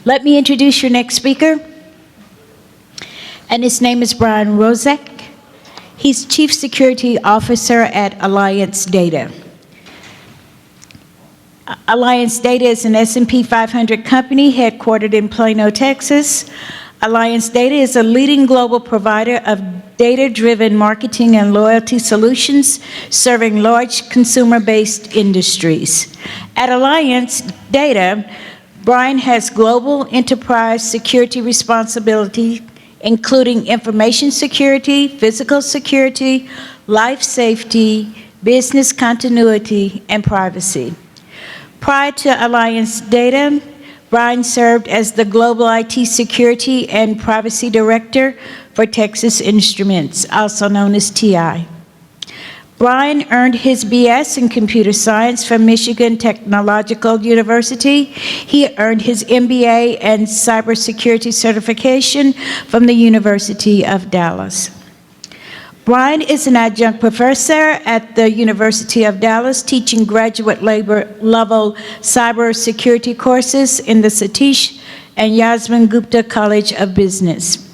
Let me introduce your next speaker, and his name is Brian Rozek. He's Chief Security Officer at Alliance Data. Alliance Data is an S&P 500 company headquartered in Plano, Texas. Alliance Data is a leading global provider of data-driven marketing and loyalty solutions serving large consumer-based industries. At Alliance Data, Brian has global enterprise security responsibility, including information security, physical security, life safety, business continuity, and privacy. Prior to Alliance Data, Brian served as the Global IT Security and Privacy Director for Texas Instruments, also known as TI. Brian earned his BS in Computer Science from Michigan Technological University. He earned his MBA and Cybersecurity certification from the University of Dallas. Brian is an adjunct professor at the University of Dallas, teaching graduate level cybersecurity courses in the Satish and Yasmin Gupta College of Business.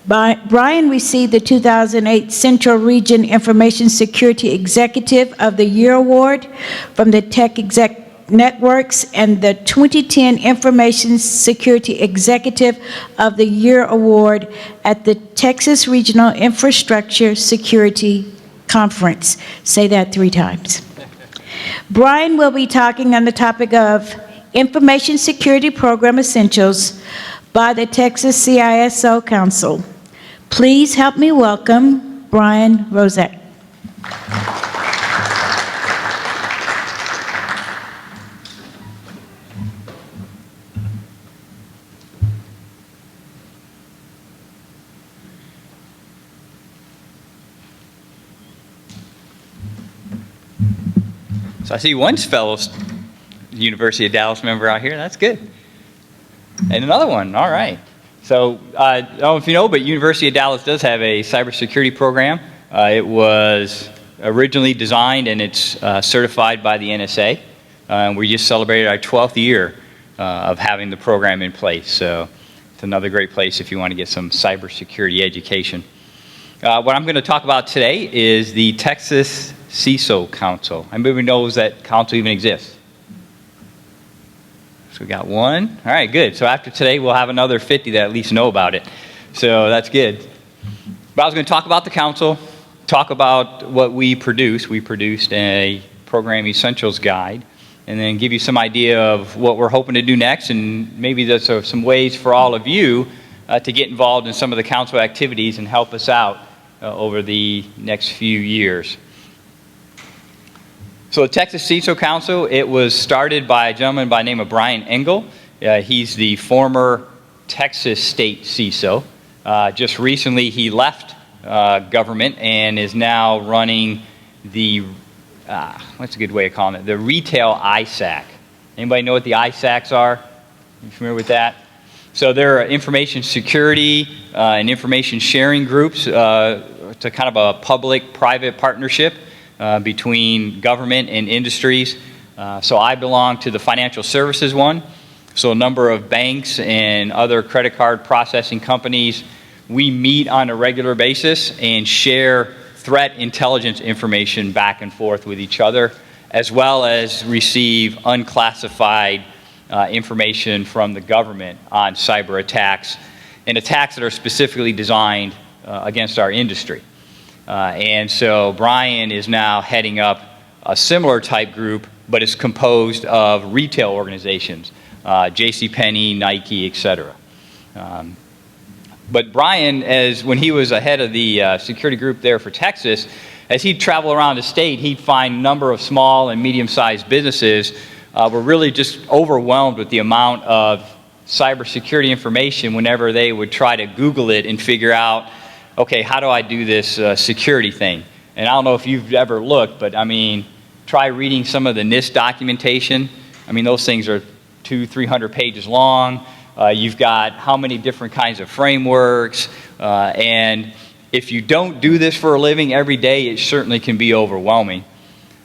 Brian received the 2008 Central Region Information Security Executive of the Year Award from the Tech Exec Networks and the 2010 Information Security Executive of the Year Award at the Texas Regional Infrastructure Security Conference. Say that 3 times. Brian will be talking on the topic of Information Security Program Essentials by the Texas CISO Council. Please help me welcome Brian Rozek. So I see one fellow University of Dallas member out here. That's good. And another one. All right. So I don't know if you know, but University of Dallas does have a cybersecurity program. It was originally designed and it's certified by the NSA. We just celebrated our 12th year of having the program in place. So it's another great place if you want to get some cybersecurity education. What I'm going to talk about today is the Texas CISO Council. Anybody knows that council even exists? So we got one. All right, good. So after today, we'll have another 50 that at least know about it. So that's good. But I was going to talk about the council, talk about what we produce. We produced a program essentials guide, and then give you some idea of what we're hoping to do next, and maybe there's some ways for all of you to get involved in some of the council activities and help us out over the next few years. So the Texas CISO Council, it was started by a gentleman by the name of Brian Engel. He's the former Texas State CISO. Just recently he left government and is now running the, what's a good way of calling it, the Retail ISSA. Anybody know what the ISACs are? You familiar with that? So they're information security and information sharing groups. It's a kind of a public-private partnership between government and industries. So I belong to the financial services one. So a number of banks and other credit card processing companies, we meet on a regular basis and share threat intelligence information back and forth with each other, as well as receive unclassified information from the government on cyber attacks and attacks that are specifically designed against our industry. And so Brian is now heading up a similar type group, but it's composed of retail organizations, JCPenney, Nike, etc. But Brian, when he was ahead of the security group there for Texas, as he'd travel around the state, he'd find a number of small and medium-sized businesses were really just overwhelmed with the amount of cybersecurity information whenever they would try to Google it and figure out, okay, how do I do this security thing? And I don't know if you've ever looked, but I mean, try reading some of the NIST documentation. I mean, those things are 200-300 pages long. You've got how many different kinds of frameworks. And if you don't do this for a living every day, it certainly can be overwhelming.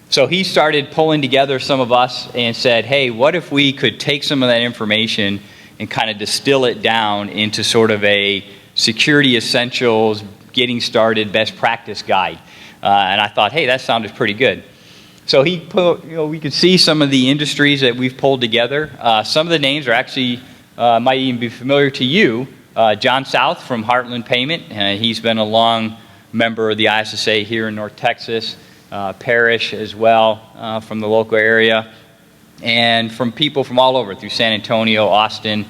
So he started pulling together some of us and said, hey, what if we could take some of that information and kind of distill it down into sort of a security essentials, getting started, best practice guide. And I thought, hey, that sounded pretty good. So he put, we could see some of the industries that we've pulled together. Some of the names are actually, might even be familiar to you. John South from Heartland Payment, he's been a long member of the ISSA here in North Texas. Parrish as well from the local area. And from people from all over, through San Antonio, Austin,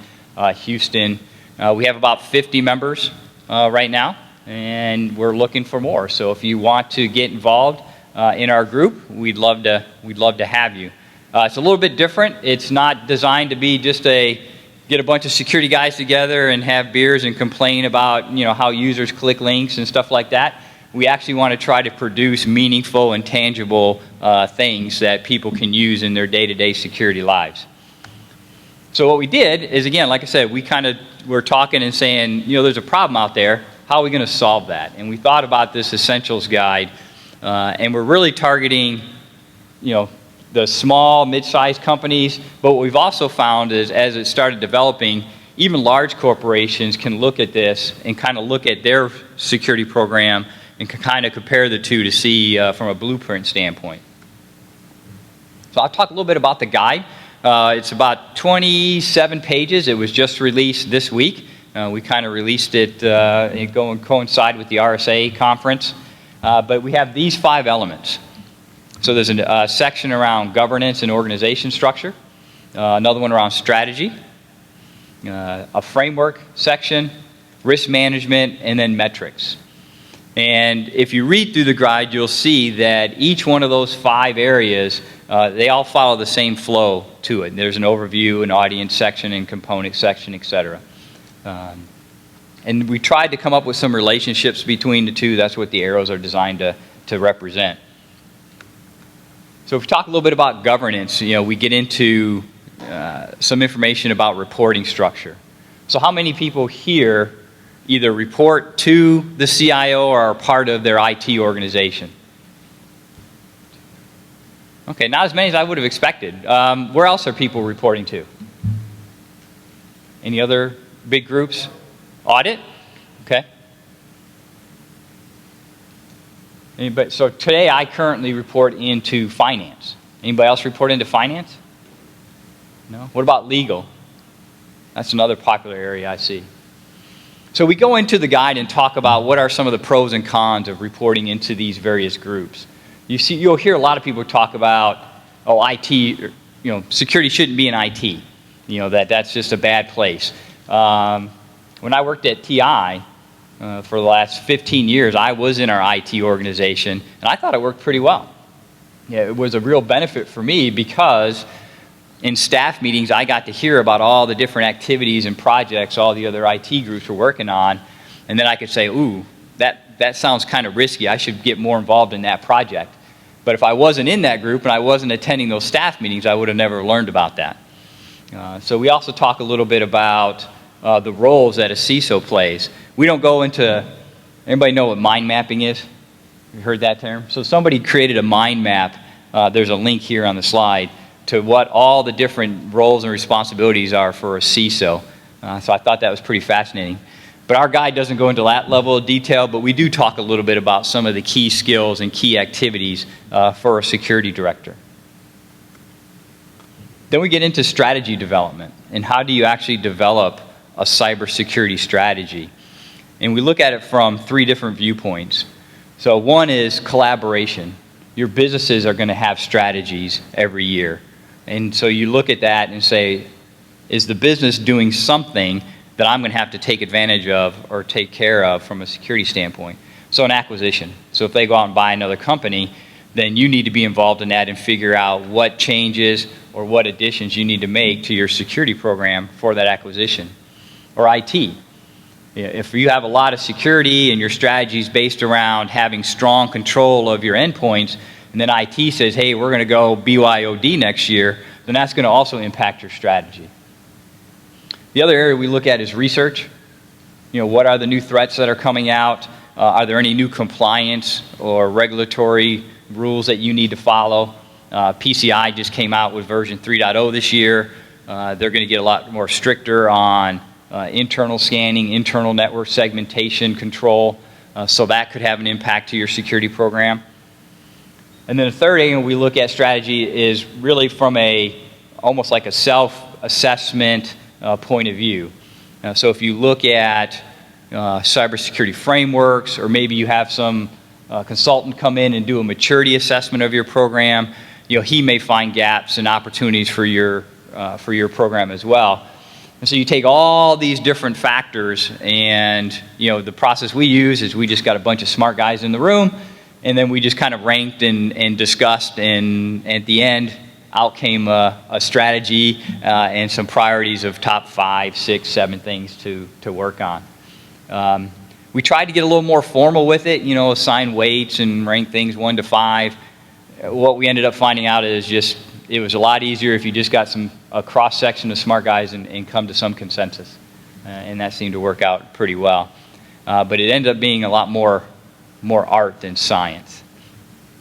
Houston. We have about 50 members right now, and we're looking for more. So if you want to get involved in our group, we'd love to have you. It's a little bit different. It's not designed to be just get a bunch of security guys together and have beers and complain about how users click links and stuff like that. We actually want to try to produce meaningful and tangible things that people can use in their day-to-day security lives. So what we did is, again, like I said, we kind of were talking and saying, there's a problem out there. How are we going to solve that? And we thought about this essentials guide, and we're really targeting, the small, mid-sized companies. But what we've also found is, as it started developing, even large corporations can look at this and kind of look at their security program and can kind of compare the two to see from a blueprint standpoint. So I'll talk a little bit about the guide. It's about 27 pages. It was just released this week. We kind of released it going coincide with the RSA conference. But we have these 5 elements. So there's a section around governance and organization structure, another one around strategy, a framework section, risk management, and then metrics. And if you read through the guide, you'll see that each one of those 5 areas, they all follow the same flow to it. There's an overview, an audience section, and component section, etc. And we tried to come up with some relationships between the two. That's what the arrows are designed to represent. So if we talk a little bit about governance, we get into some information about reporting structure. So how many people here either report to the CIO or are part of their IT organization? Okay, not as many as I would have expected. Where else are people reporting to? Any other big groups? Audit? Okay. Anybody? So today I currently report into finance. Anybody else report into finance? No? What about legal? That's another popular area I see. So we go into the guide and talk about what are some of the pros and cons of reporting into these various groups. You'll hear a lot of people talk about, IT, security shouldn't be in IT. That's just a bad place. When I worked at TI for the last 15 years, I was in our IT organization, and I thought it worked pretty well. Yeah, it was a real benefit for me because in staff meetings, I got to hear about all the different activities and projects all the other IT groups were working on, and then I could say, ooh, that sounds kind of risky. I should get more involved in that project. But if I wasn't in that group and I wasn't attending those staff meetings, I would have never learned about that. So we also talk a little bit about the roles that a CISO plays. We don't go into, anybody know what mind mapping is? You heard that term? So somebody created a mind map. There's a link here on the slide to what all the different roles and responsibilities are for a CISO. So I thought that was pretty fascinating. But our guide doesn't go into that level of detail, but we do talk a little bit about some of the key skills and key activities for a security director. Then we get into strategy development, and how do you actually develop a cybersecurity strategy? And we look at it from 3 different viewpoints. So one is collaboration. Your businesses are going to have strategies every year. And so you look at that and say, is the business doing something that I'm going to have to take advantage of or take care of from a security standpoint? So an acquisition. So if they go out and buy another company, then you need to be involved in that and figure out what changes or what additions you need to make to your security program for that acquisition. Or IT. If you have a lot of security and your strategy is based around having strong control of your endpoints, and then IT says, hey, we're going to go BYOD next year, then that's going to also impact your strategy. The other area we look at is research. What are the new threats that are coming out? Are there any new compliance or regulatory rules that you need to follow? PCI just came out with version 3.0 this year. They're going to get a lot more stricter on internal scanning, internal network segmentation control, so that could have an impact to your security program. And then the third angle we look at strategy is really from almost like a self-assessment point of view. So if you look at cybersecurity frameworks, or maybe you have some consultant come in and do a maturity assessment of your program, he may find gaps and opportunities for your program as well. And so you take all these different factors, and the process we use is we just got a bunch of smart guys in the room, and then we just kind of ranked and discussed, and at the end out came a strategy and some priorities of top 5, 6, 7 things to work on. We tried to get a little more formal with it, assign weights and rank things 1 to 5. What we ended up finding out is just it was a lot easier if you just got a cross-section of smart guys and come to some consensus. And that seemed to work out pretty well. But it ended up being a lot more art than science.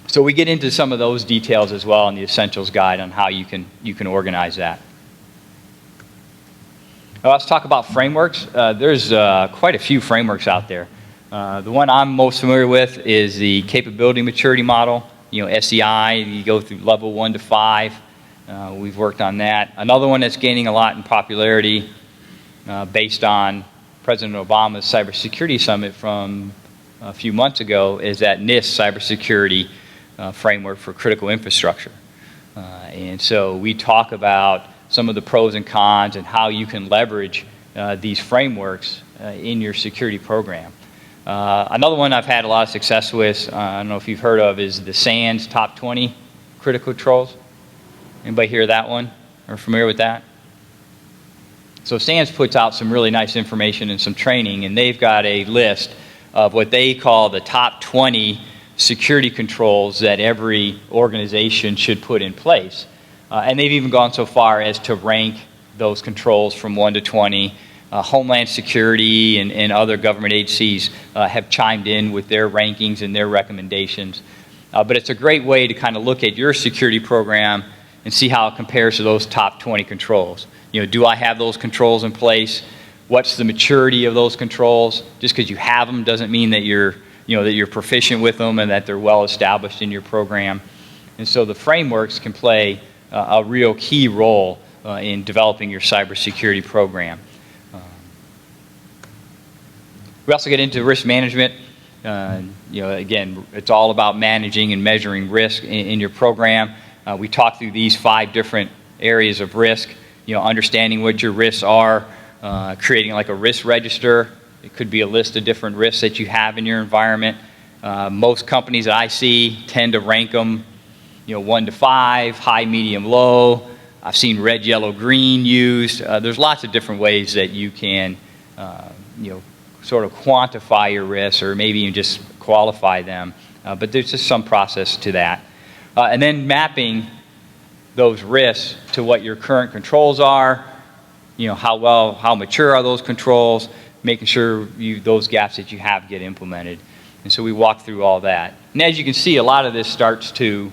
So we get into some of those details as well in the Essentials Guide on how you can organize that. Now let's talk about frameworks. There's quite a few frameworks out there. The one I'm most familiar with is the Capability Maturity Model. SEI, you go through level 1 to 5. We've worked on that. Another one that's gaining a lot in popularity based on President Obama's Cybersecurity Summit from a few months ago is that NIST Cybersecurity Framework for Critical Infrastructure. And so we talk about some of the pros and cons and how you can leverage these frameworks in your security program. Another one I've had a lot of success with, I don't know if you've heard of, is the SANS Top 20 Critical Controls. Anybody hear that one or familiar with that? So SANS puts out some really nice information and some training, and they've got a list of what they call the top 20 security controls that every organization should put in place. And they've even gone so far as to rank those controls from 1 to 20. Homeland Security and other government agencies have chimed in with their rankings and their recommendations. But it's a great way to kind of look at your security program and see how it compares to those top 20 controls. Do I have those controls in place? What's the maturity of those controls? Just because you have them doesn't mean that you're proficient with them and that they're well established in your program. And so the frameworks can play a real key role in developing your cybersecurity program. We also get into risk management. Again, it's all about managing and measuring risk in your program. We talk through these 5 different areas of risk. Understanding what your risks are, creating like a risk register. It could be a list of different risks that you have in your environment. Most companies that I see tend to rank them, 1 to 5, high, medium, low. I've seen red, yellow, green used. There's lots of different ways that you can, sort of quantify your risks or maybe even just qualify them. But there's just some process to that. And then mapping those risks to what your current controls are, how mature are those controls, making sure those gaps that you have get implemented. And so we walk through all that. And as you can see, a lot of this starts to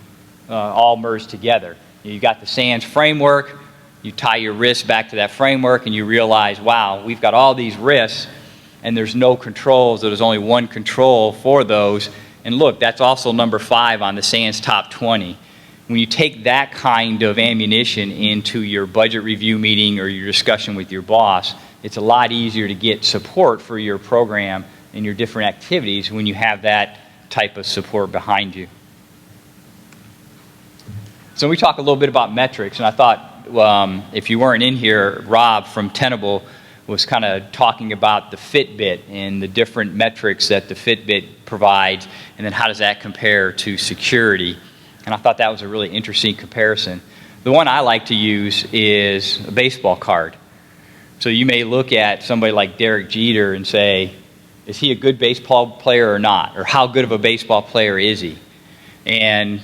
all merge together. You've got the SANS framework, you tie your risks back to that framework, and you realize, wow, we've got all these risks, and there's no controls, there's only one control for those. And look, that's also number 5 on the SANS Top 20. When you take that kind of ammunition into your budget review meeting or your discussion with your boss, it's a lot easier to get support for your program and your different activities when you have that type of support behind you. So we talk a little bit about metrics, and I thought if you weren't in here, Rob from Tenable was kind of talking about the Fitbit and the different metrics that the Fitbit provides, and then how does that compare to security. And I thought that was a really interesting comparison. The one I like to use is a baseball card. So you may look at somebody like Derek Jeter and say, is he a good baseball player or not? Or how good of a baseball player is he? And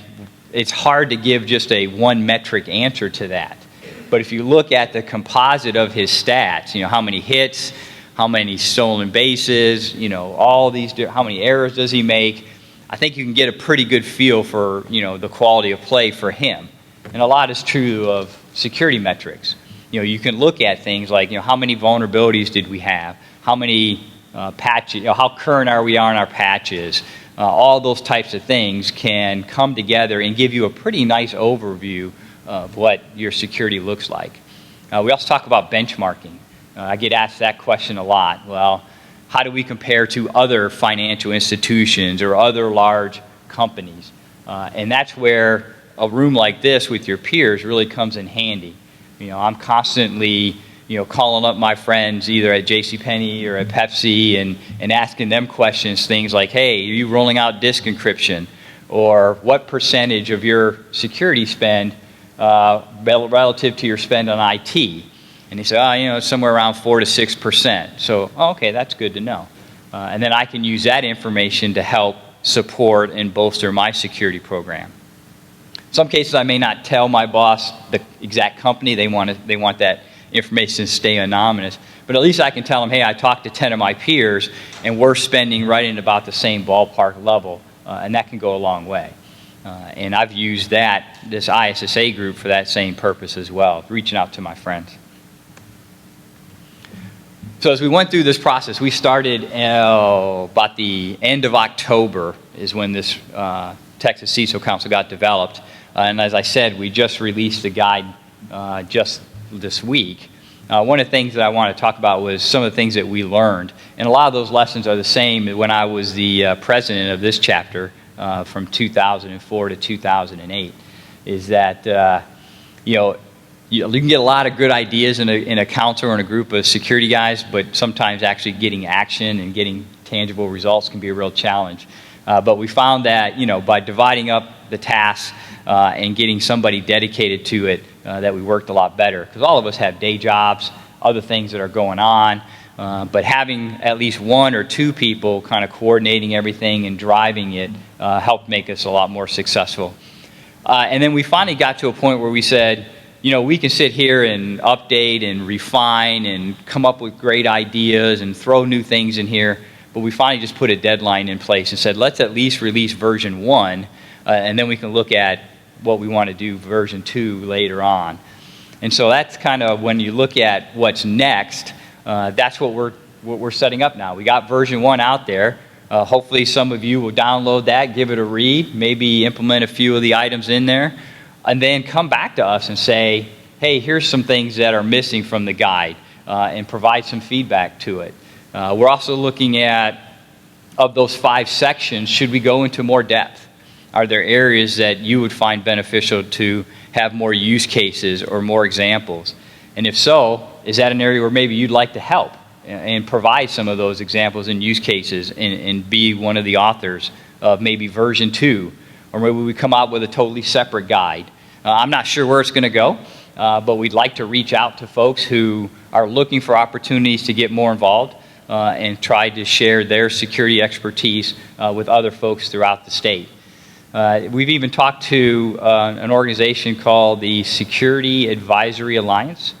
it's hard to give just a one metric answer to that. But if you look at the composite of his stats, how many hits, how many stolen bases, all these, how many errors does he make, I think you can get a pretty good feel for, the quality of play for him. And a lot is true of security metrics. you can look at things like, how many vulnerabilities did we have? How many patches, how current are we on our patches? All those types of things can come together and give you a pretty nice overview of what your security looks like. We also talk about benchmarking. I get asked that question a lot. Well, how do we compare to other financial institutions or other large companies? And that's where a room like this with your peers really comes in handy. I'm constantly, calling up my friends either at JCPenney or at Pepsi and asking them questions, things like, hey, are you rolling out disk encryption? Or what percentage of your security spend relative to your spend on IT? And they say, it's somewhere around 4 to 6%. So, okay, that's good to know. And then I can use that information to help support and bolster my security program. Some cases I may not tell my boss the exact company. They want that information to stay anonymous. But at least I can tell them, hey, I talked to 10 of my peers, and we're spending right in about the same ballpark level, and that can go a long way. And I've used this ISSA group for that same purpose as well, reaching out to my friends. So as we went through this process, we started about the end of October is when this Texas CISO Council got developed. And as I said, we just released the guide just this week. One of the things that I want to talk about was some of the things that we learned. And a lot of those lessons are the same when I was the president of this chapter from 2004 to 2008, is that, you can get a lot of good ideas in a council or in a group of security guys, but sometimes actually getting action and getting tangible results can be a real challenge. But we found that, by dividing up the tasks and getting somebody dedicated to it, that we worked a lot better. Because all of us have day jobs, other things that are going on, but having at least one or two people kind of coordinating everything and driving it helped make us a lot more successful. And then we finally got to a point where we said, we can sit here and update and refine and come up with great ideas and throw new things in here, but we finally just put a deadline in place and said, let's at least release version 1, and then we can look at what we want to do version 2 later on. And so that's kind of when you look at what's next, that's what we're setting up now. We got version 1 out there. Hopefully some of you will download that, give it a read, maybe implement a few of the items in there, and then come back to us and say, hey, here's some things that are missing from the guide, and provide some feedback to it. We're also looking at, of those 5 sections, should we go into more depth? Are there areas that you would find beneficial to have more use cases or more examples? And if so, is that an area where maybe you'd like to help and provide some of those examples and use cases and be one of the authors of maybe version 2? Or maybe we come out with a totally separate guide. I'm not sure where it's going to go, but we'd like to reach out to folks who are looking for opportunities to get more involved and try to share their security expertise with other folks throughout the state. We've even talked to an organization called the Security Advisory Alliance.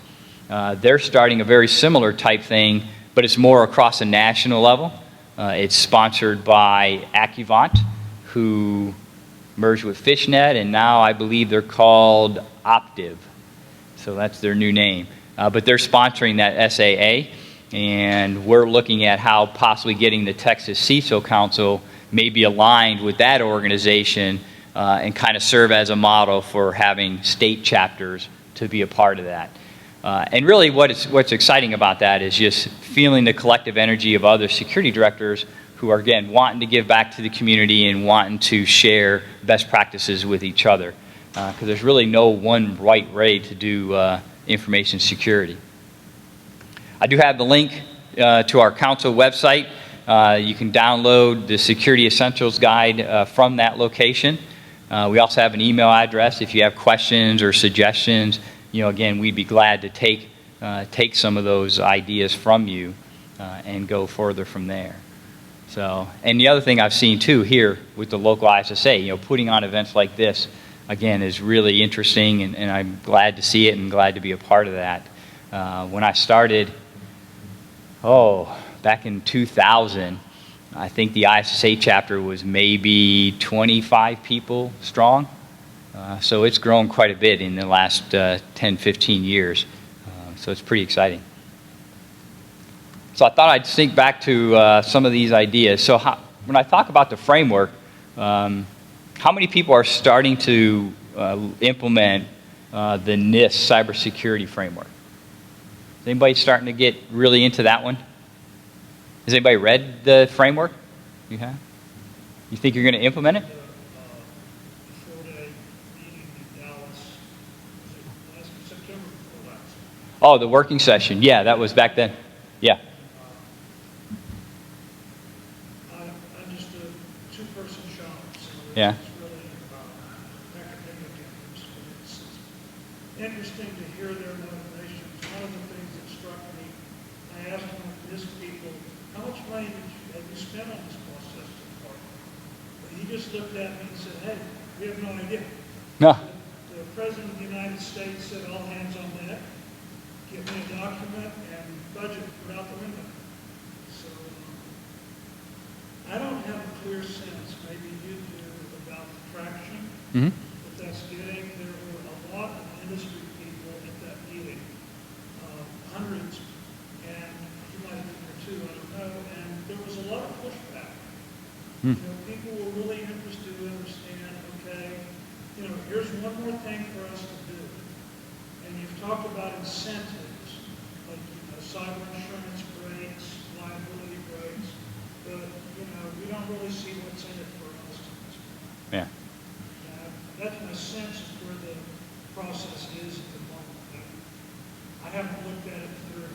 They're starting a very similar type thing, but it's more across a national level. It's sponsored by Accuvant, who merged with Fishnet, and now I believe they're called Optiv. So that's their new name. But they're sponsoring that SAA, and we're looking at how possibly getting the Texas CISO Council may be aligned with that organization and kind of serve as a model for having state chapters to be a part of that. And really what's exciting about that is just feeling the collective energy of other security directors who are, again, wanting to give back to the community and wanting to share best practices with each other. Because there's really no one right way to do information security. I do have the link to our council website. You can download the Security Essentials Guide from that location. We also have an email address if you have questions or suggestions. Again, we'd be glad to take some of those ideas from you and go further from there. So, and the other thing I've seen too here with the local ISSA, putting on events like this, again, is really interesting, and I'm glad to see it and glad to be a part of that. When I started, back in 2000, I think the ISSA chapter was maybe 25 people strong. So it's grown quite a bit in the last 10, 15 years. So it's pretty exciting. So I thought I'd think back to some of these ideas. So when I talk about the framework, how many people are starting to implement the NIST Cybersecurity Framework? Is anybody starting to get really into that one? Has anybody read the framework? You have? You think you're going to implement it? Oh, the working session. Yeah, that was back then. Yeah. I'm just a two-person shop, so Yeah. it's really academic interest. It's interesting to hear their motivations. One of the things that struck me, I asked one of his people, how much money have you spent on this process so far? But he just looked at me and said, hey, we have no idea. No. The President of the United States said all hands on deck. Give me a document and budget put out the window. So I don't have a clear sense, maybe you do, about the traction that that's getting. There were a lot of industry people at that meeting, hundreds, and you might have been there too, I don't know, and there was a lot of pushback. You know, people were really interested to understand, okay, you know, here's one more thing for us to do. And you've talked about incentives, like, you know, cyber insurance breaks, liability breaks, but, you know, we don't really see what's in it for us. Yeah. That's my sense of where the process is at the moment. I haven't looked at it for 3 or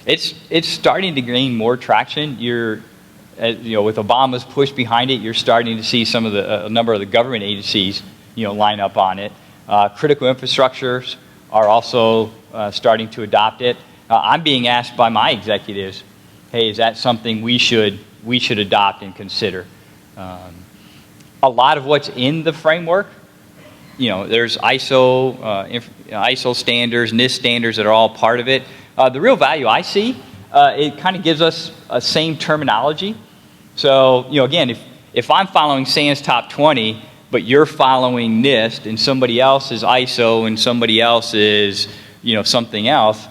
4 months. It's starting to gain more traction. You know, with Obama's push behind it, you're starting to see some of a number of the government agencies, you know, line up on it. Critical infrastructures are also starting to adopt it. I'm being asked by my executives, hey, is that something we should adopt and consider? A lot of what's in the framework, you know, there's ISIL standards, NIST standards that are all part of it. The real value I see, it kind of gives us a same terminology. So, you know, again, if I'm following SANS Top 20, but you're following NIST and somebody else is ISO and somebody else is, you know, something else,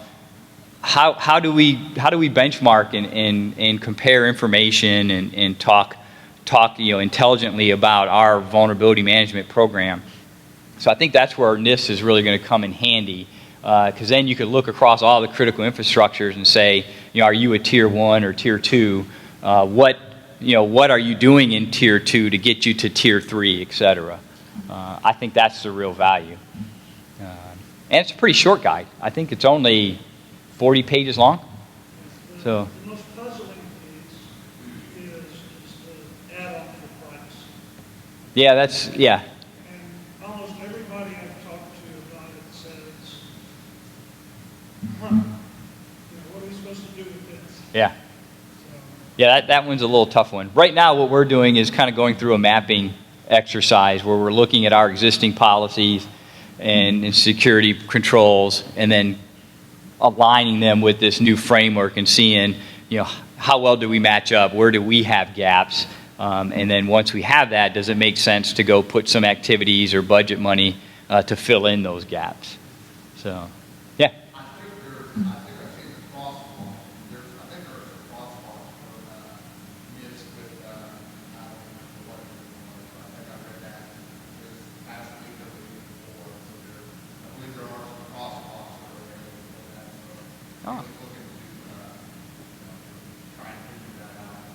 how do we benchmark and compare information and talk you know, intelligently about our vulnerability management program? So I think that's where NIST is really going to come in handy, because then you could look across all the critical infrastructures and say, you know, are you a tier 1 or tier 2? What are you doing in tier 2 to get you to tier 3, et cetera? I think that's the real value. And it's a pretty short guide. I think it's only 40 pages long. So. The most puzzling piece is the add-on for price. Yeah, yeah. And almost everybody I've talked to about it says, you know, what are we supposed to do with this? Yeah. Yeah, that one's a little tough one. Right now, what we're doing is kind of going through a mapping exercise where we're looking at our existing policies and security controls and then aligning them with this new framework and seeing, you know, how well do we match up? Where do we have gaps? And then once we have that, does it make sense to go put some activities or budget money to fill in those gaps? So, yeah. I think I've seen the crosswalk. I think there's a crosswalk for NIST with, I don't remember what it was. I think I read that this past week or the week before. So I believe there are some crosswalks that are available for that. So I'm looking to try and figure that out.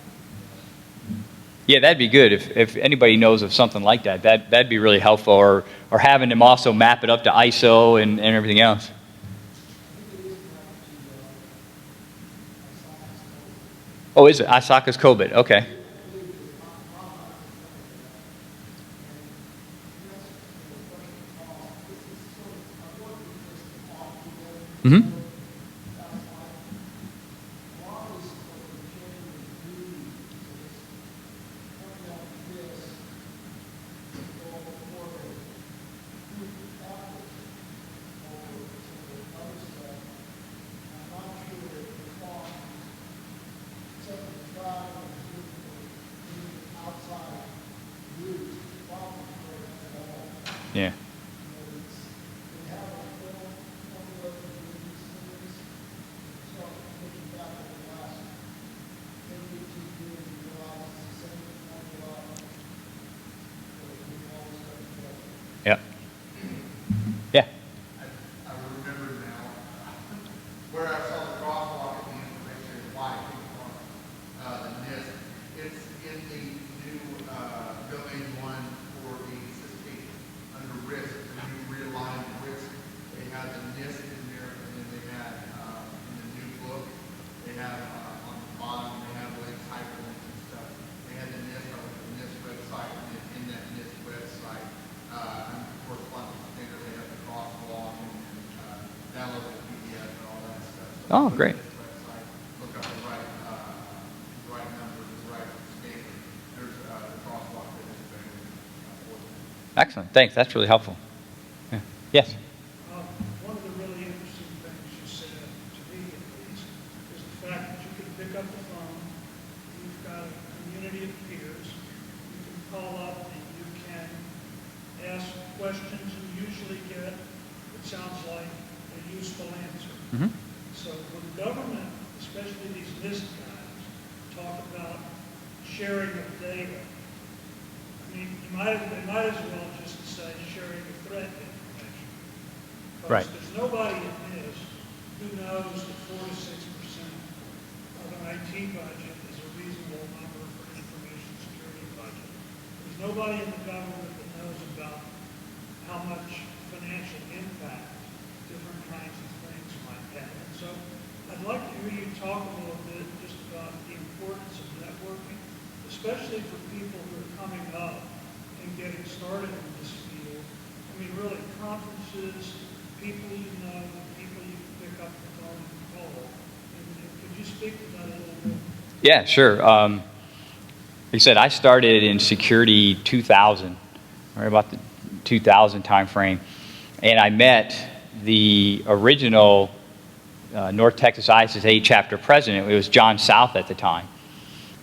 Yeah, that'd be good. If anybody knows of something like that, that'd be really helpful. Or having them also map it up to ISO and everything else. Oh, is it? ISACA's COBIT. Okay. Mm-hmm. Yeah. Oh, great. Website, look up the right number, the right standard. There's the crosswalk that has been important. Excellent. Thanks. That's really helpful. Yeah. Yes. One of the really interesting things you said, to me at least, is the fact that you can pick up the phone, you've got a community of peers, you can call up and you can ask questions and usually get, it sounds like, a useful answer. Mm-hmm. So when government, especially these NIST guys, talk about sharing of data, I mean, they might as well just say sharing of threat information. Because Right. there's nobody in NIST who knows that 4 to 6% of an IT budget is a reasonable number for an information security budget. There's nobody in the government that knows about how much financial impact different kinds of things might have. And so I'd like to hear you talk a little bit just about the importance of networking, especially for people who are coming up and getting started in this field. I mean, really, conferences, people you know, people you can pick up the phone and call. And could you speak to that a little bit? Yeah, sure. Like I said, I started in security 2000, right about the 2000 timeframe, and I met the original North Texas ISSA chapter president. It was John South at the time,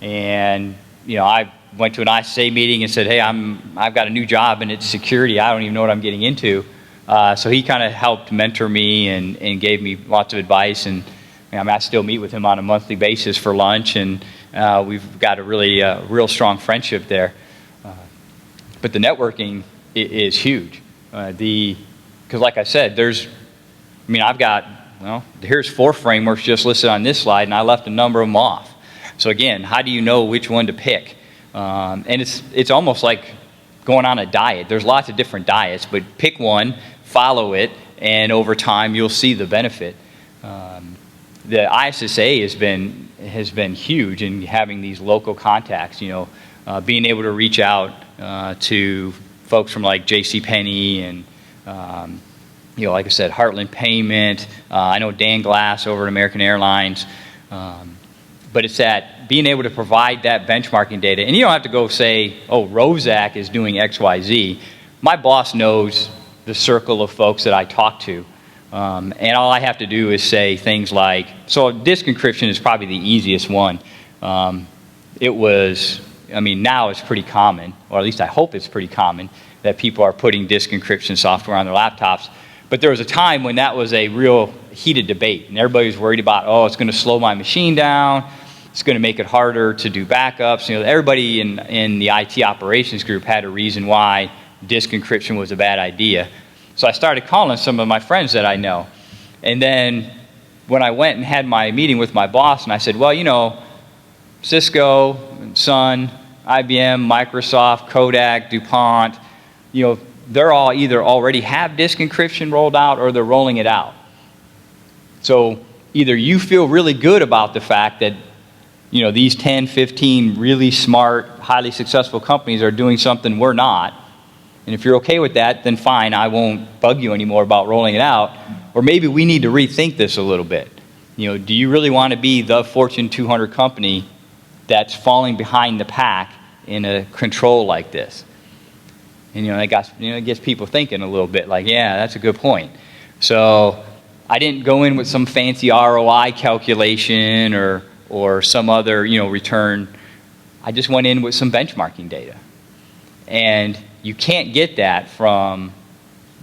and I went to an ISSA meeting and said, "Hey, I've got a new job and it's security. I don't even know what I'm getting into." So he kind of helped mentor me and gave me lots of advice, and I still meet with him on a monthly basis for lunch, and we've got a really real strong friendship there. But the networking is huge. Because like I said, I've got, here's 4 frameworks just listed on this slide, and I left a number of them off. So again, how do you know which one to pick? And it's almost like going on a diet. There's lots of different diets, but pick one, follow it, and over time you'll see the benefit. The ISSA has been huge in having these local contacts. Being able to reach out to folks from like JCPenney and like I said, Heartland Payment. I know Dan Glass over at American Airlines. But it's that being able to provide that benchmarking data. And you don't have to go say, oh, Rosac is doing X, Y, Z. My boss knows the circle of folks that I talk to. And all I have to do is say things like, so disk encryption is probably the easiest one. Now it's pretty common, or at least I hope it's pretty common, that people are putting disk encryption software on their laptops. But there was a time when that was a real heated debate, and everybody was worried about, oh, it's going to slow my machine down, it's going to make it harder to do backups. Everybody in the IT operations group had a reason why disk encryption was a bad idea. So I started calling some of my friends that I know. And then when I went and had my meeting with my boss, and I said, well, Cisco, Sun, IBM, Microsoft, Kodak, DuPont, they're all either already have disk encryption rolled out or they're rolling it out. So either you feel really good about the fact that these 10, 15 really smart, highly successful companies are doing something we're not, and if you're okay with that, then fine, I won't bug you anymore about rolling it out. Or maybe we need to rethink this a little bit. Do you really want to be the Fortune 200 company that's falling behind the pack in a control like this? And it gets people thinking a little bit, like, yeah, that's a good point. So I didn't go in with some fancy ROI calculation or some other return. I just went in with some benchmarking data. And you can't get that from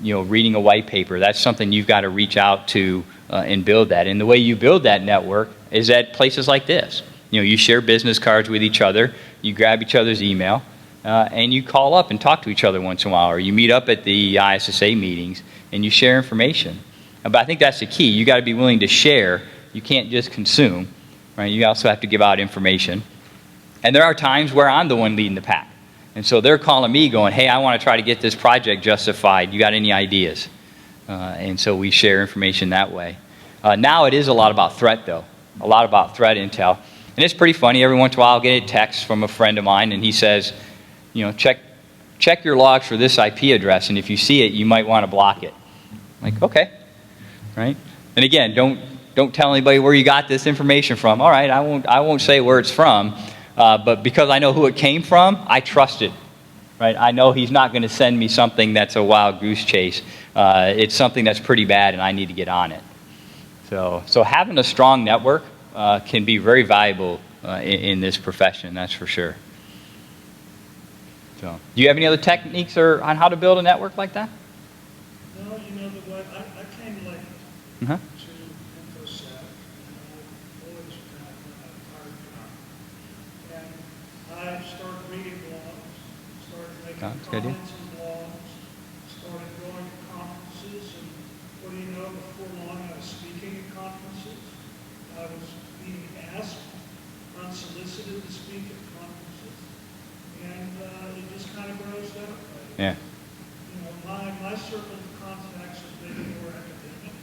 reading a white paper. That's something you've got to reach out to and build that. And the way you build that network is at places like this. You share business cards with each other, you grab each other's email, and you call up and talk to each other once in a while, or you meet up at the ISSA meetings and you share information. But I think that's the key. You got to be willing to share. You can't just consume, right? You also have to give out information. And there are times where I'm the one leading the pack. And so they're calling me going, hey, I want to try to get this project justified. You got any ideas? And so we share information that way. Now it is a lot about threat, though. A lot about threat intel. And it's pretty funny. Every once in a while I'll get a text from a friend of mine, and he says, check your logs for this IP address, and if you see it, you might want to block it. I'm like, okay. Right? And again, don't tell anybody where you got this information from. All right, I won't say where it's from, but because I know who it came from, I trust it. Right? I know he's not going to send me something that's a wild goose chase. It's something that's pretty bad, and I need to get on it. So having a strong network can be very valuable in this profession, that's for sure. So, do you have any other techniques on how to build a network like that? No, you know the way I came late Uh-huh. to InfoSec, and I've always been a hard job. And I started reading blogs, started making That's a good idea. comments on blogs, started going to conferences, and what do you know, before long I was speaking at conferences. I was being asked unsolicited to speak at conferences, and it just kind of grows that way. Yeah. You know, my circle of contacts has been more academic,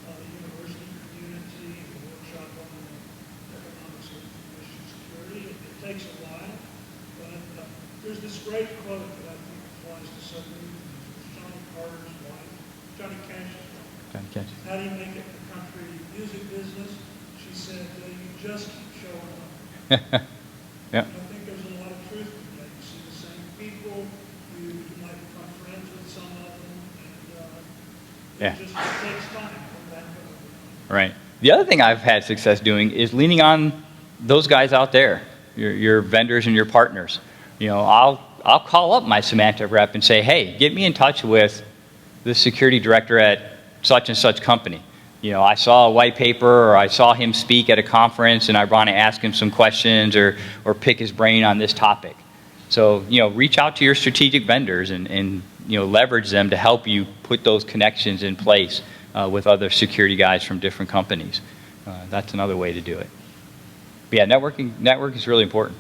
the university community, the workshop on the economics of information security. It takes a while, but there's this great quote that I think applies to so many things. It's Johnny Carter's wife, Johnny Cash's wife. Johnny Cash. How do you make it in the country music business? She said, you just keep showing up. Yeah. I think there's a lot of truth to that. You see the same people, you might become friends with some of them, and Yeah. it just takes time. Come back over. Right. The other thing I've had success doing is leaning on those guys out there, your vendors and your partners. You know, I'll call up my Symantec rep and say, hey, get me in touch with the security director at such and such company. You know, I saw a white paper, or I saw him speak at a conference, and I want to ask him some questions or pick his brain on this topic. So, you know, reach out to your strategic vendors and you know, leverage them to help you put those connections in place with other security guys from different companies. That's another way to do it. But yeah, network is really important.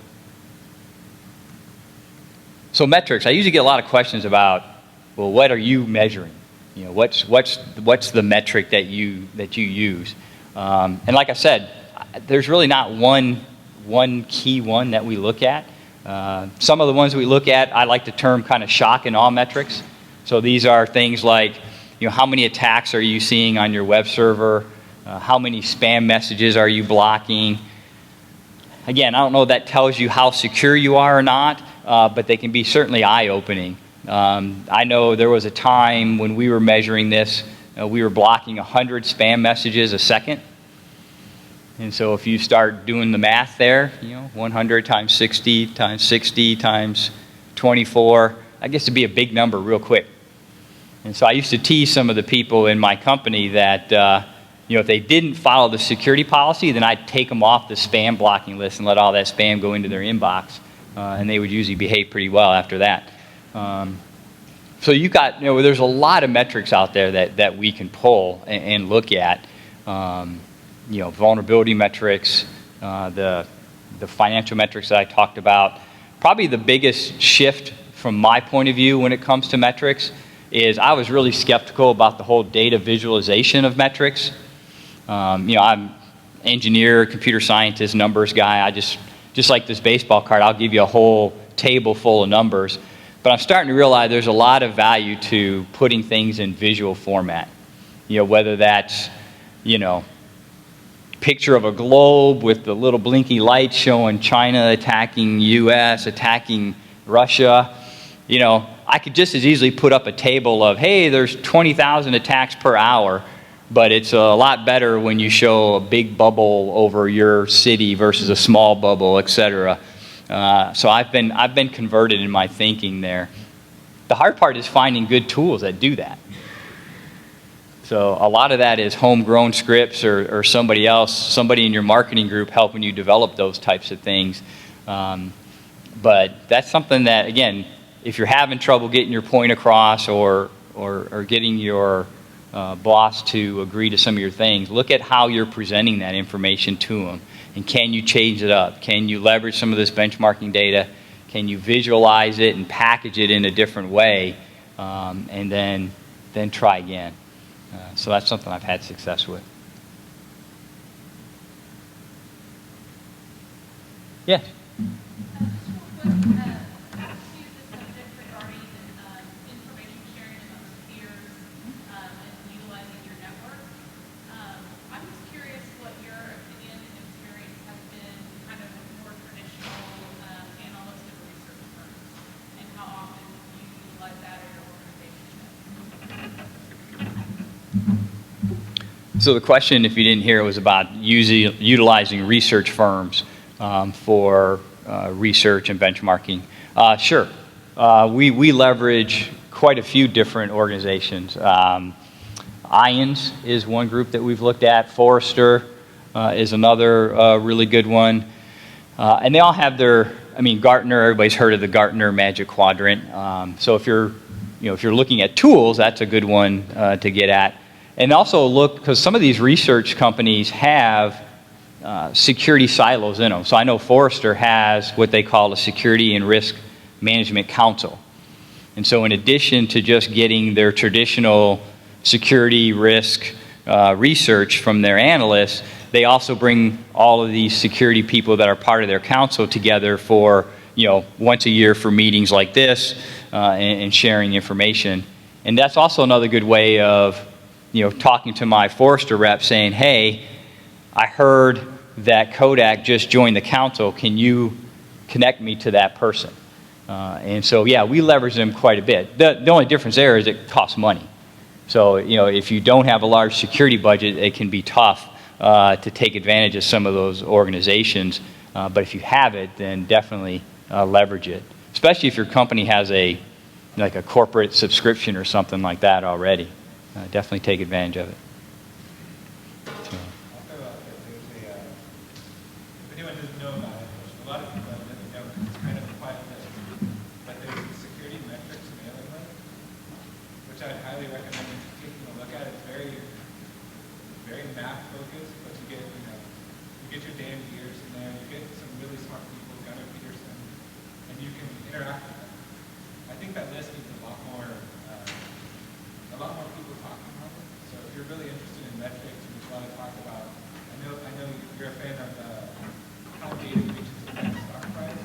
So metrics, I usually get a lot of questions about, well, what are you measuring? You know, what's the metric that you use? And like I said, there's really not one key one that we look at. Some of the ones we look at, I like to term kind of shock and awe metrics. So these are things like, you know, how many attacks are you seeing on your web server? How many spam messages are you blocking? Again, I don't know if that tells you how secure you are or not, but they can be certainly eye-opening. I know there was a time when we were measuring this, we were blocking 100 spam messages a second. And so if you start doing the math there, you know, 100 times 60 times 24, that gets to be a big number real quick. And so I used to tease some of the people in my company that, you know, if they didn't follow the security policy, then I'd take them off the spam blocking list and let all that spam go into their inbox. And they would usually behave pretty well after that. So you got, you know, there's a lot of metrics out there that we can pull and look at. You know, vulnerability metrics, the financial metrics that I talked about. Probably the biggest shift from my point of view when it comes to metrics is I was really skeptical about the whole data visualization of metrics. You know, I'm engineer, computer scientist, numbers guy. I just like this baseball card, I'll give you a whole table full of numbers. But I'm starting to realize there's a lot of value to putting things in visual format. You know, whether that's, you know, picture of a globe with the little blinky lights showing China attacking US, attacking Russia. You know, I could just as easily put up a table of, hey, there's 20,000 attacks per hour, but it's a lot better when you show a big bubble over your city versus a small bubble, etc. So I've been converted in my thinking there. The hard part is finding good tools that do that. So a lot of that is homegrown scripts or somebody in your marketing group helping you develop those types of things. But that's something that, again, if you're having trouble getting your point across or getting your boss to agree to some of your things, look at how you're presenting that information to them. And can you change it up? Can you leverage some of this benchmarking data? Can you visualize it and package it in a different way? And then try again. So that's something I've had success with. Yes? I'm just So the question, if you didn't hear it, was about utilizing research firms for research and benchmarking. Sure. We leverage quite a few different organizations. IANS is one group that we've looked at. Forrester is another really good one. And they all have their, I mean, Gartner, everybody's heard of the Gartner Magic Quadrant. So if you're looking at tools, that's a good one to get at. And also look, because some of these research companies have security silos in them. So I know Forrester has what they call a Security and Risk Management Council. And so in addition to just getting their traditional security risk research from their analysts, they also bring all of these security people that are part of their council together for, once a year for meetings like this and sharing information. And that's also another good way of, talking to my Forrester rep saying, hey, I heard that Kodak just joined the council. Can you connect me to that person? And so, yeah, we leverage them quite a bit. The only difference there is it costs money. So, if you don't have a large security budget, it can be tough to take advantage of some of those organizations. But if you have it, then definitely leverage it, especially if your company has a corporate subscription or something like that already. Definitely take advantage of it. So. If anyone doesn't know about it, a lot of people have written down it's kind of a quiet list, but there's a security metrics mailing list, which I'd highly recommend taking a look at. It's very, very math focused, but you get your Dan Gears in there, you get some really smart people, Gunnar Peterson, and you can interact with them. I think that list needs a lot more people talking about it. So if you're really interested in metrics, and there's a lot of talk about, I know you're a fan of how data reaches the next stock price.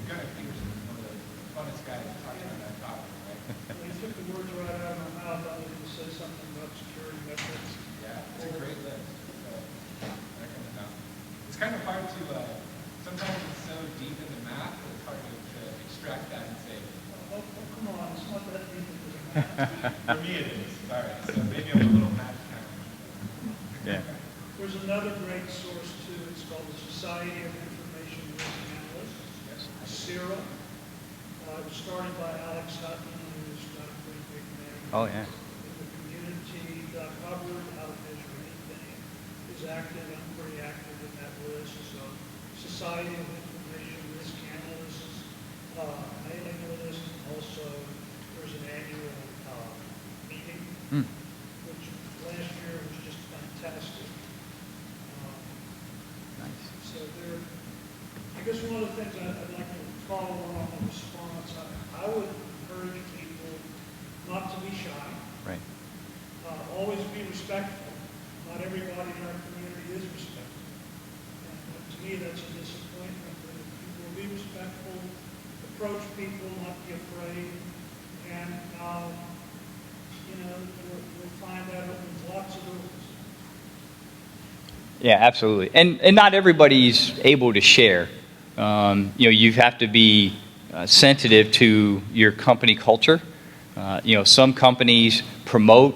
Gunnar Peterson is one of the funnest guys talking on that topic, right? Well, you took the words right out of my mouth. I was going to say something about security metrics. Yeah, it's a great list. So I recommend that. It's kind of hard to, sometimes it's so deep in the math that it's hard to extract that and say, Oh, come on, it's not that deep into the math. for me it is. Sorry. So maybe I'm a little math kind of. Yeah. There's another great source too. It's called the Society of Information Risk Analysts, CIRA. It was started by Alex Hutton, who's got a pretty big name. Oh, yeah. In the community. Hubbard, How to Measure Anything, is active. I'm pretty active in that list. So Society of Information Risk Analysts, mailing list. Also, there's an annual meeting, which last year was just fantastic. Nice. So there, I guess one of the things I'd like to follow on the response, I would encourage people not to be shy. Right. Always be respectful. Not everybody in our community is respectful. And to me, that's a disappointment. That if people will be respectful, approach people, not be afraid, and we'll find that opens lots of doors. Yeah, absolutely. And not everybody's able to share. You have to be sensitive to your company culture. Some companies promote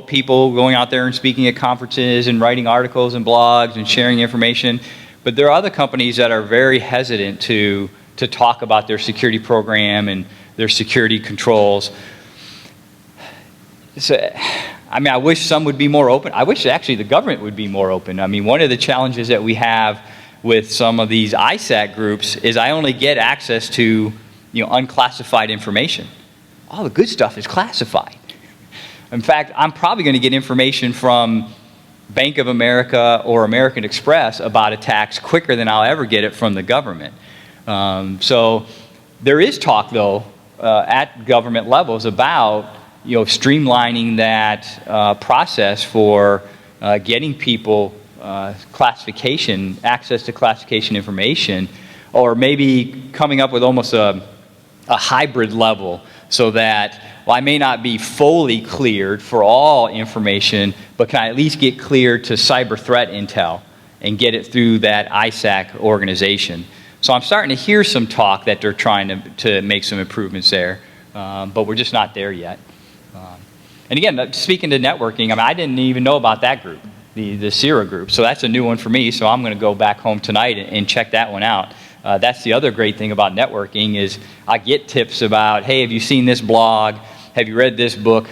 people going out there and speaking at conferences and writing articles and blogs and sharing information. But there are other companies that are very hesitant to talk about their security program and their security controls. So, I wish some would be more open. I wish actually the government would be more open. One of the challenges that we have with some of these ISAC groups is I only get access to unclassified information. All the good stuff is classified. In fact, I'm probably going to get information from Bank of America or American Express about attacks quicker than I'll ever get it from the government. So there is talk, though, at government levels about streamlining that process for getting people access to classification information, or maybe coming up with almost a hybrid level so that, I may not be fully cleared for all information, but can I at least get cleared to cyber threat intel and get it through that ISAC organization. So I'm starting to hear some talk that they're trying to make some improvements there, but we're just not there yet. And again, speaking to networking, I mean, I didn't even know about that group, the CIRA group. So that's a new one for me. So I'm going to go back home tonight and check that one out. That's the other great thing about networking is I get tips about, hey, have you seen this blog? Have you read this book?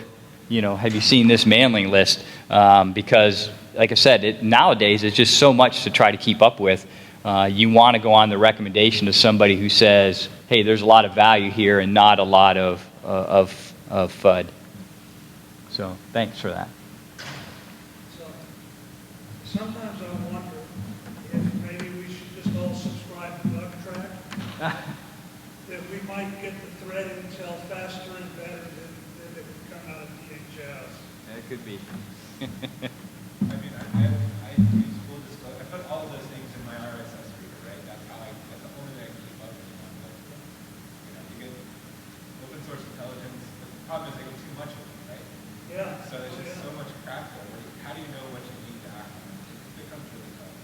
You know, have you seen this mailing list? Because, like I said, nowadays it's just so much to try to keep up with. You want to go on the recommendation of somebody who says, hey, there's a lot of value here and not a lot of FUD. So thanks for that. So sometimes I wonder if maybe we should just all subscribe to GovTrack, that we might get the threat intel faster and better than it would come out of DHS. That could be. I mean, I use full disclosure. I put all of those things in my RSS reader, right? That's the only way I can keep up with them. But, you know, you get open source intelligence. The problem is I get too much of it, right? Yeah. So there's just so much crap there. How do you know what you need to act on? It becomes really tough.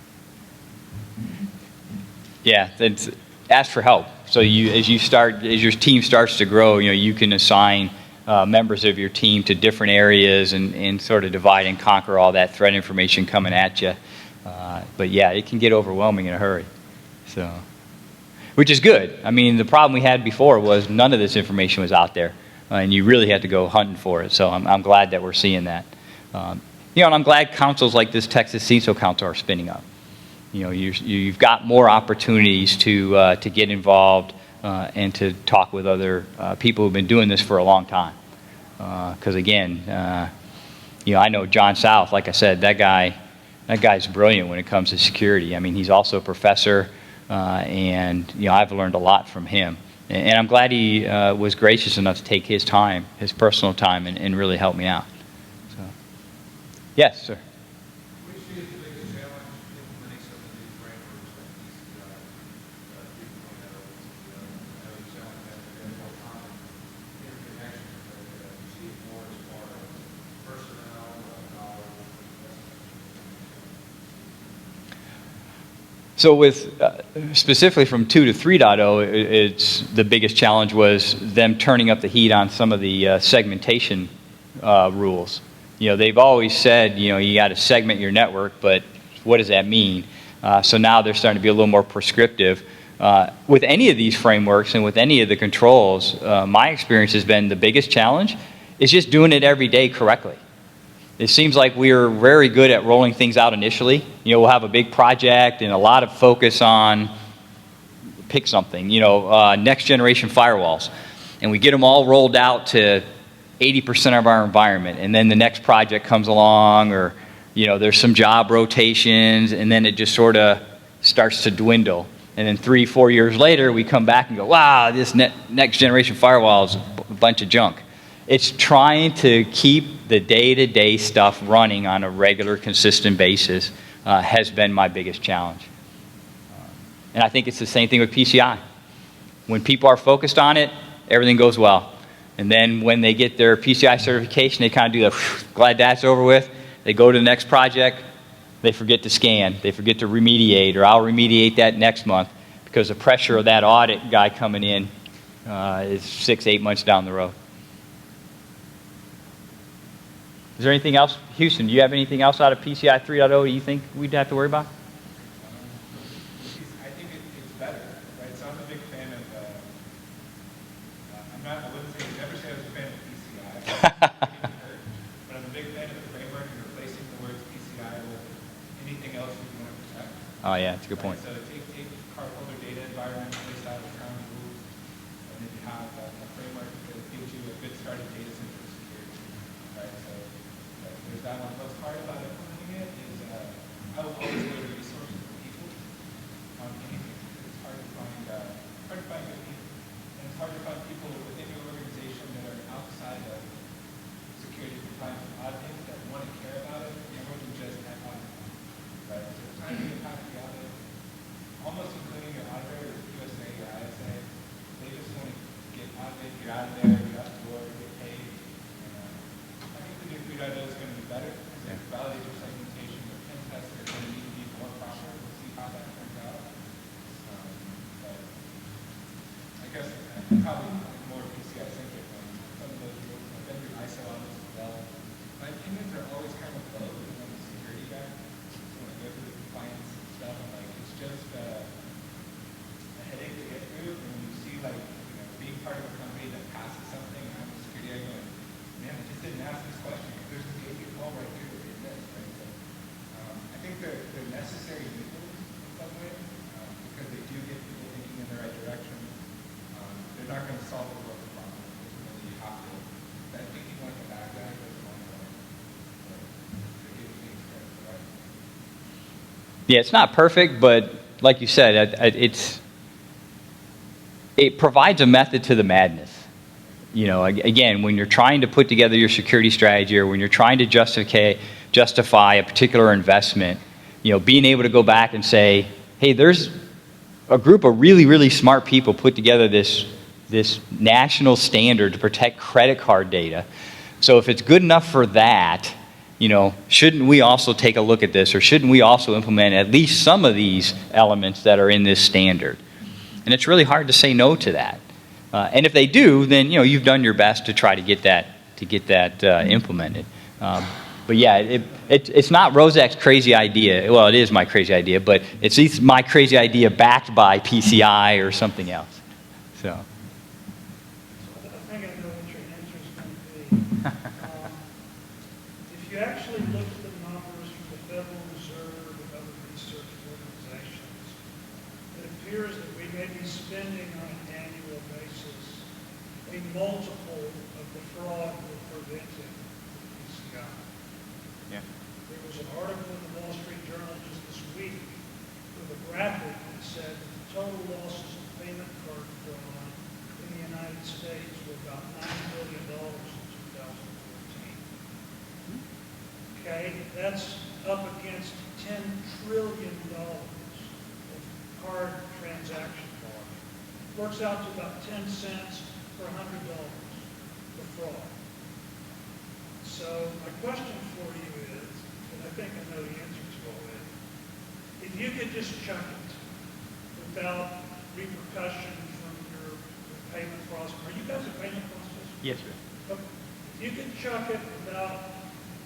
Yeah, ask for help. So as your team starts to grow, you know, you can assign members of your team to different areas and sort of divide and conquer all that threat information coming at you. But yeah, it can get overwhelming in a hurry. So, which is good. I mean, the problem we had before was none of this information was out there, and you really had to go hunting for it. So I'm glad that we're seeing that. You know, and I'm glad councils like this Texas CISO Council are spinning up. You know, you've got more opportunities to get involved and to talk with other people who've been doing this for a long time. Because again, you know, I know John South. Like I said, that guy's brilliant when it comes to security. I mean, he's also a professor, and you know, I've learned a lot from him. And I'm glad he was gracious enough to take his time, his personal time, and really help me out. So, yes, sir. Which is the biggest challenge implementing some of these frameworks like PCI, 3.0, I know you sound like that, but more common interconnection, but you see it more as far as personnel, knowledge, So with specifically from 2 to 3.0, it's the biggest challenge was them turning up the heat on some of the segmentation rules. You know, they've always said, you know, you got to segment your network, but what does that mean? So now they're starting to be a little more prescriptive. With any of these frameworks and with any of the controls, my experience has been the biggest challenge is just doing it every day correctly. It seems like we're very good at rolling things out initially. You know, we'll have a big project and a lot of focus on, pick something, you know, next generation firewalls. And we get them all rolled out to 80% of our environment. And then the next project comes along, or, you know, there's some job rotations, and then it just sort of starts to dwindle. And then 3-4 years later, we come back and go, wow, this next generation firewall is a bunch of junk. It's trying to keep the day-to-day stuff running on a regular, consistent basis has been my biggest challenge. And I think it's the same thing with PCI. When people are focused on it, everything goes well. And then when they get their PCI certification, they kind of do the, glad that's over with. They go to the next project, they forget to scan, they forget to remediate, or I'll remediate that next month because the pressure of that audit guy coming in is 6-8 months down the road. Is there anything else? Houston, do you have anything else out of PCI 3.0 you think we'd have to worry about? I think it's better, right? So I'm a big fan of, I wouldn't say, never say I was a fan of PCI, but I'm a big fan of the framework and replacing the words PCI with anything else you want to protect. Oh yeah, that's a good point. Right? So take cardholder data environment, place that with ground rules, and then you have a framework that gives you a good starting data center for security, right? So there's that one. What's hard about implementing it is I will always go to resources for people on anything. It's hard to find good people. And it's hard to find people within your organization that are outside of security compliance and auditing that want to care about it and more than just that audit. Right? So it's time to get past the audit, almost including your auditor, USA or ISA. They just want to get audited, get out of there, get out the door, get paid. I think the new 3.0 is going to be better because it validates your segmentation. Your pen tests are going to need to be more proper. We'll see how that turns out. But I guess I'm probably more PCI centric on some of those rules. I've been through ISIL audits as well. think they're necessary evils in some ways, because they do get people thinking in the right direction. They're not going to solve the world's problem. Ultimately, you have to. I think you want the bad guy goes along the way. So give things credit for that. Yeah, it's not perfect, but like you said, it provides a method to the madness. You know, again, when you're trying to put together your security strategy, or when you're trying to justify a particular investment, you know, being able to go back and say, hey, there's a group of really, really smart people put together this national standard to protect credit card data. So if it's good enough for that, you know, shouldn't we also take a look at this, or shouldn't we also implement at least some of these elements that are in this standard? And it's really hard to say no to that. And if they do, then, you know, you've done your best to try to get that implemented. But yeah, it's not Rozak's crazy idea. Well, it is my crazy idea, but it's at least my crazy idea backed by PCI or something else. So. I think I know what your answer is going to be. If you actually look at the numbers from the Federal Reserve and other research organizations, it appears that we may be spending on an annual basis a multiple of the fraud we're preventing with PCI. Yeah. There was an article in the Wall Street Journal just this week with a graphic that said that the total losses of payment card fraud in the United States were about $9 billion in 2014. Okay, that's up against $10 trillion of card transaction volume. Works out to about 10 cents per $100 for fraud. So my question for you is, and I think I know the answer to already, if you could just chuck it without repercussion from your payment process, are you guys a payment processor? Yes, sir. Okay. If you could chuck it without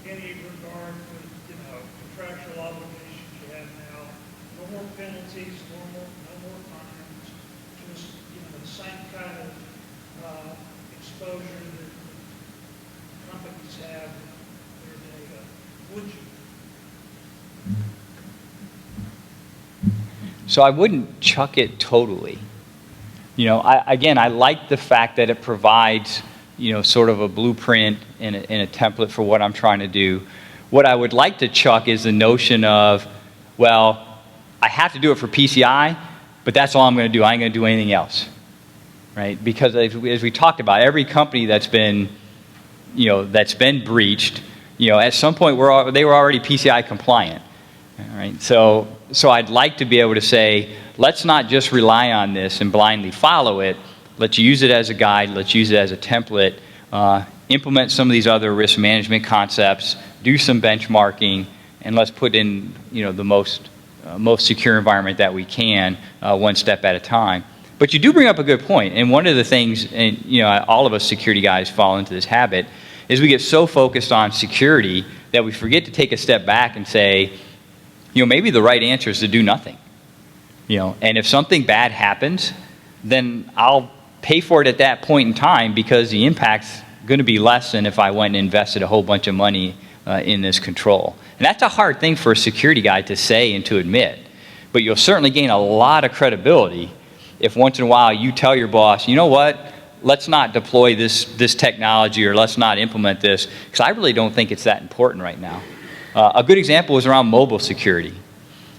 any regard for, you know, contractual obligations you have now, no more penalties, no more fines, just, you know, the same kind of exposure that companies have with their data, would you? So I wouldn't chuck it totally. You know, I like the fact that it provides, you know, sort of a blueprint and a template for what I'm trying to do. What I would like to chuck is the notion of, well, I have to do it for PCI, but that's all I'm going to do. I ain't going to do anything else, right? Because as we talked about, every company that's been, you know, that's been breached, you know, at some point they were already PCI compliant, all right? So I'd like to be able to say, let's not just rely on this and blindly follow it. Let's use it as a guide. Let's use it as a template. Implement some of these other risk management concepts. Do some benchmarking, and let's put in, you know, the most secure environment that we can, one step at a time. But you do bring up a good point, and one of the things, and you know, all of us security guys fall into this habit, is we get so focused on security that we forget to take a step back and say, you know, maybe the right answer is to do nothing. You know, and if something bad happens, then I'll pay for it at that point in time, because the impact's going to be less than if I went and invested a whole bunch of money in this control. And that's a hard thing for a security guy to say and to admit. But you'll certainly gain a lot of credibility if once in a while you tell your boss, you know what, let's not deploy this technology, or let's not implement this, because I really don't think it's that important right now. A good example is around mobile security.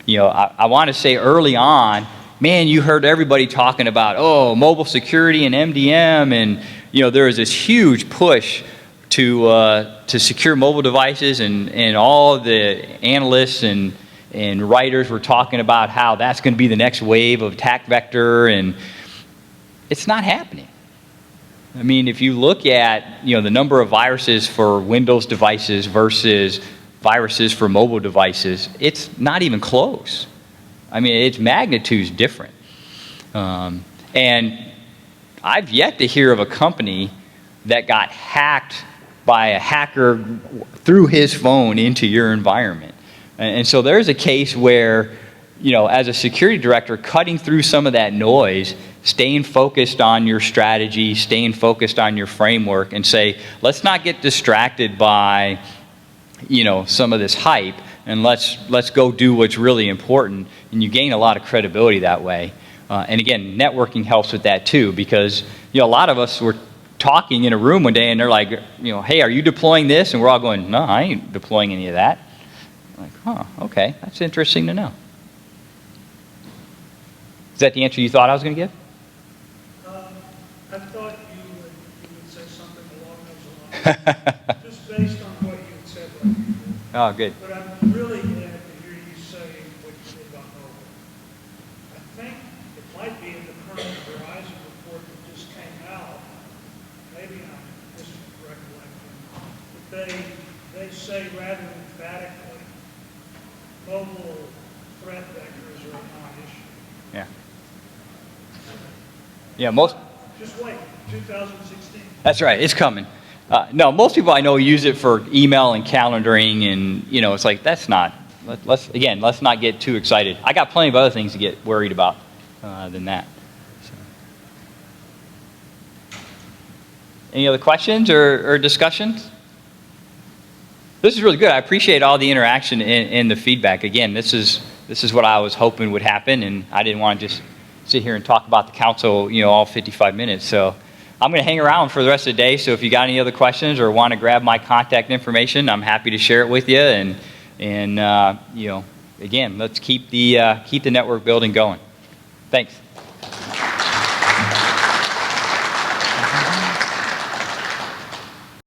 You know, I want to say early on, man, you heard everybody talking about, oh, mobile security and MDM, and you know, there was this huge push to secure mobile devices, and all the analysts and writers were talking about how that's going to be the next wave of attack vector, and it's not happening. I mean, if you look at, you know, the number of viruses for Windows devices versus viruses for mobile devices, it's not even close. I mean, its magnitude's different. And I've yet to hear of a company that got hacked by a hacker through his phone into your environment. And so there's a case where, you know, as a security director, cutting through some of that noise, staying focused on your strategy, staying focused on your framework, and say, let's not get distracted by, you know, some of this hype. and let's go do what's really important, and you gain a lot of credibility that way. And again, networking helps with that too, because a lot of us were talking in a room one day and they're like, hey, are you deploying this? And we're all going, no, I ain't deploying any of that. I'm like, huh, okay, that's interesting to know. Is that the answer you thought I was going to give? I thought you would say something along those lines, just based on what you had said right before. Oh, good. But I'm really glad to hear you say what you did about mobile. I think it might be in the current Verizon report that just came out, maybe I'm just recollecting, but they say rather emphatically, mobile threat vectors are a non-issue. Yeah. Yeah, most. Just wait, 2016. That's right, it's coming. No, most people I know use it for email and calendaring, and it's like that's not. Let's not get too excited. I got plenty of other things to get worried about than that. So. Any other questions or discussions? This is really good. I appreciate all the interaction and the feedback. Again, this is what I was hoping would happen, and I didn't want to just sit here and talk about the council, all 55 minutes. So I'm going to hang around for the rest of the day. So if you got any other questions or want to grab my contact information, I'm happy to share it with you. And again, let's keep the network building going. Thanks.